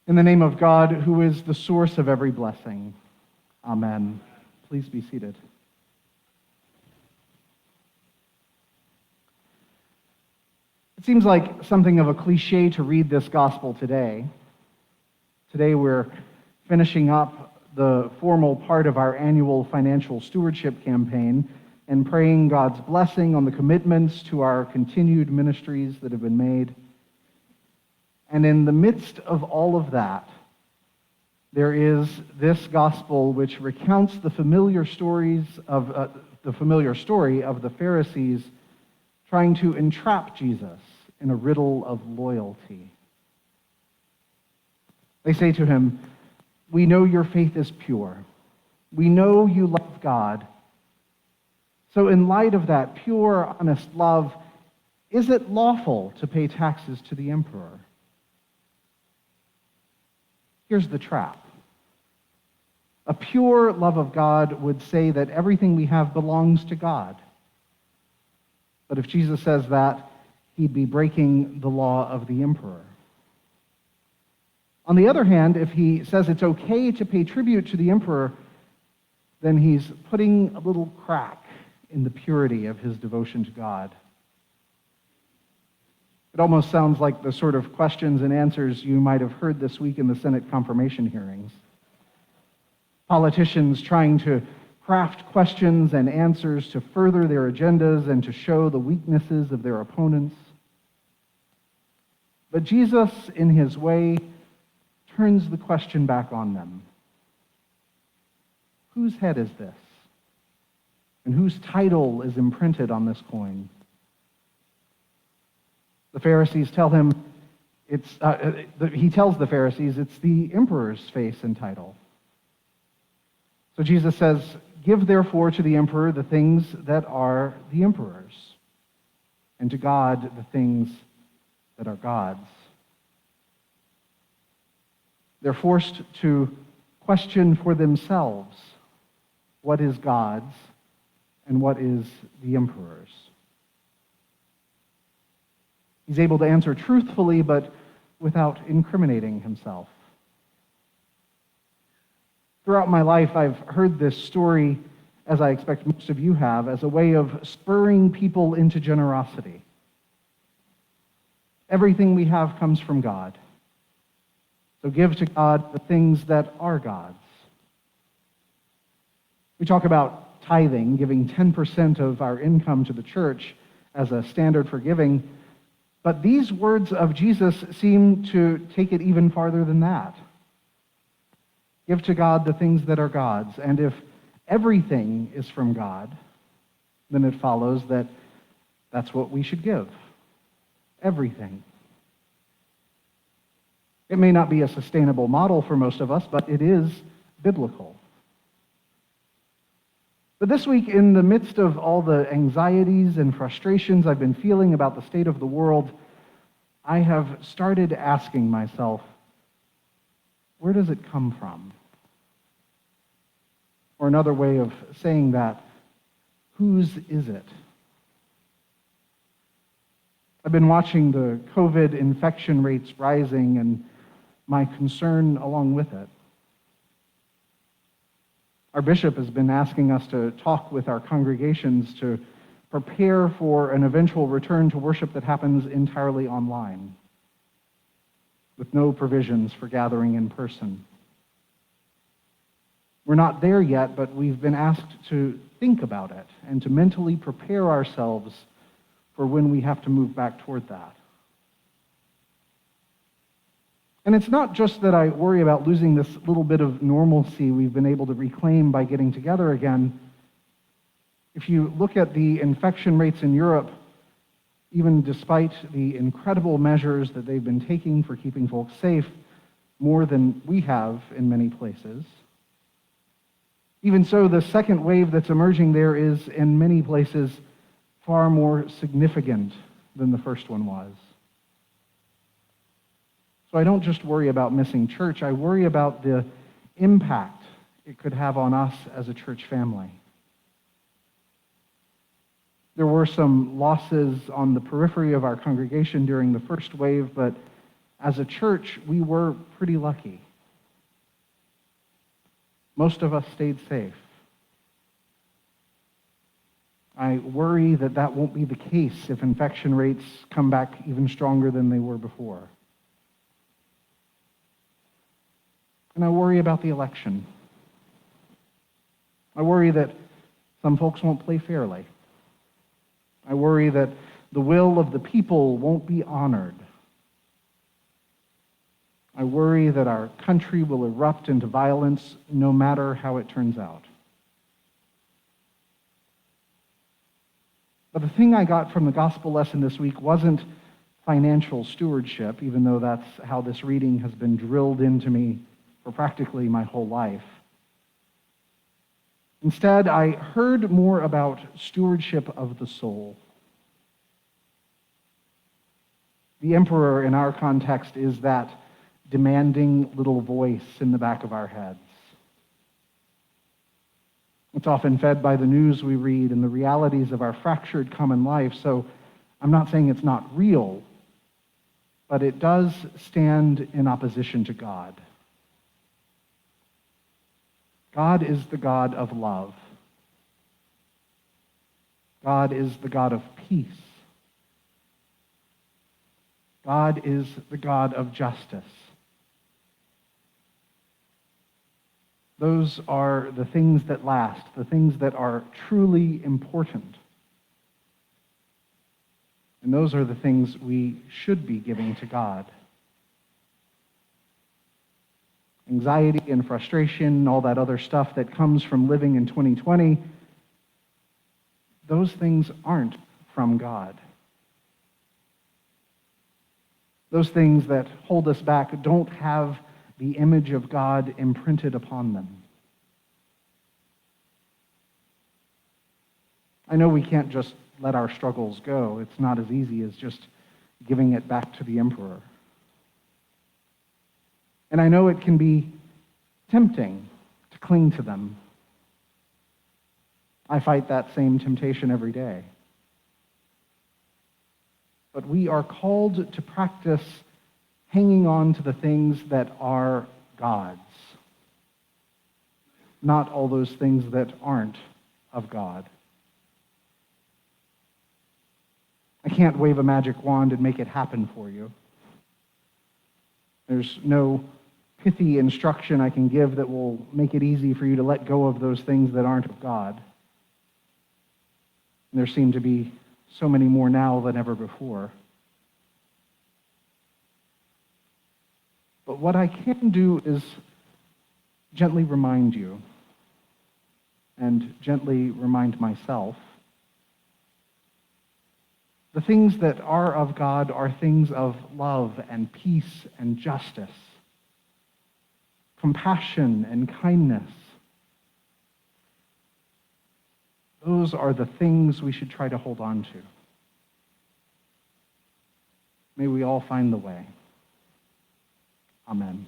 In the name of God, who is the source of every blessing. Amen. Please be seated. It seems like something of a cliche to read this gospel today. Today we're finishing up the formal part of our annual financial stewardship campaign and praying God's blessing on the commitments to our continued ministries that have been made. And in the midst of all of that, there is this gospel which recounts the familiar story of the Pharisees trying to entrap Jesus in a riddle of loyalty. They say to him, "We know your faith is pure. We know you love God. So in light of that pure, honest love, is it lawful to pay taxes to the emperor?" Here's the trap. A pure love of God would say that everything we have belongs to God. But if Jesus says that, he'd be breaking the law of the emperor. On the other hand, if he says it's okay to pay tribute to the emperor, then he's putting a little crack in the purity of his devotion to God. It almost sounds like the sort of questions and answers you might have heard this week in the Senate confirmation hearings. Politicians trying to craft questions and answers to further their agendas and to show the weaknesses of their opponents. But Jesus, in his way, turns the question back on them. Whose head is this? And whose title is imprinted on this coin? The Pharisees tell him, he tells the Pharisees it's the emperor's face and title. So Jesus says, "Give therefore to the emperor the things that are the emperor's, and to God the things that are God's." They're forced to question for themselves what is God's and what is the emperor's. He's able to answer truthfully, but without incriminating himself. Throughout my life, I've heard this story, as I expect most of you have, as a way of spurring people into generosity. Everything we have comes from God. So give to God the things that are God's. We talk about tithing, giving 10% of our income to the church as a standard for giving. But these words of Jesus seem to take it even farther than that. Give to God the things that are God's. And if everything is from God, then it follows that that's what we should give. Everything. It may not be a sustainable model for most of us, but it is biblical. But this week, in the midst of all the anxieties and frustrations I've been feeling about the state of the world, I have started asking myself, where does it come from? Or another way of saying that, whose is it? I've been watching the COVID infection rates rising and my concern along with it. Our bishop has been asking us to talk with our congregations to prepare for an eventual return to worship that happens entirely online, with no provisions for gathering in person. We're not there yet, but we've been asked to think about it and to mentally prepare ourselves for when we have to move back toward that. And it's not just that I worry about losing this little bit of normalcy we've been able to reclaim by getting together again. If you look at the infection rates in Europe, even despite the incredible measures that they've been taking for keeping folks safe, more than we have in many places. Even so, the second wave that's emerging there is, in many places, far more significant than the first one was. So I don't just worry about missing church, I worry about the impact it could have on us as a church family. There were some losses on the periphery of our congregation during the first wave, but as a church, we were pretty lucky. Most of us stayed safe. I worry that that won't be the case if infection rates come back even stronger than they were before. And I worry about the election. I worry that some folks won't play fairly. I worry that the will of the people won't be honored. I worry that our country will erupt into violence no matter how it turns out. But the thing I got from the gospel lesson this week wasn't financial stewardship, even though that's how this reading has been drilled into me for practically my whole life. Instead, I heard more about stewardship of the soul. The emperor in our context is that demanding little voice in the back of our heads. It's often fed by the news we read and the realities of our fractured common life, so I'm not saying it's not real, but it does stand in opposition to God. God is the God of love. God is the God of peace. God is the God of justice. Those are the things that last, the things that are truly important. And those are the things we should be giving to God. Anxiety and frustration, all that other stuff that comes from living in 2020, those things aren't from God. Those things that hold us back don't have the image of God imprinted upon them. I know we can't just let our struggles go. It's not as easy as just giving it back to the emperor. And I know it can be tempting to cling to them. I fight that same temptation every day. But we are called to practice hanging on to the things that are God's, not all those things that aren't of God. I can't wave a magic wand and make it happen for you. There's no pithy instruction I can give that will make it easy for you to let go of those things that aren't of God. And there seem to be so many more now than ever before. But what I can do is gently remind you and gently remind myself. The things that are of God are things of love and peace and justice, compassion and kindness. Those are the things we should try to hold on to. May we all find the way. Amen.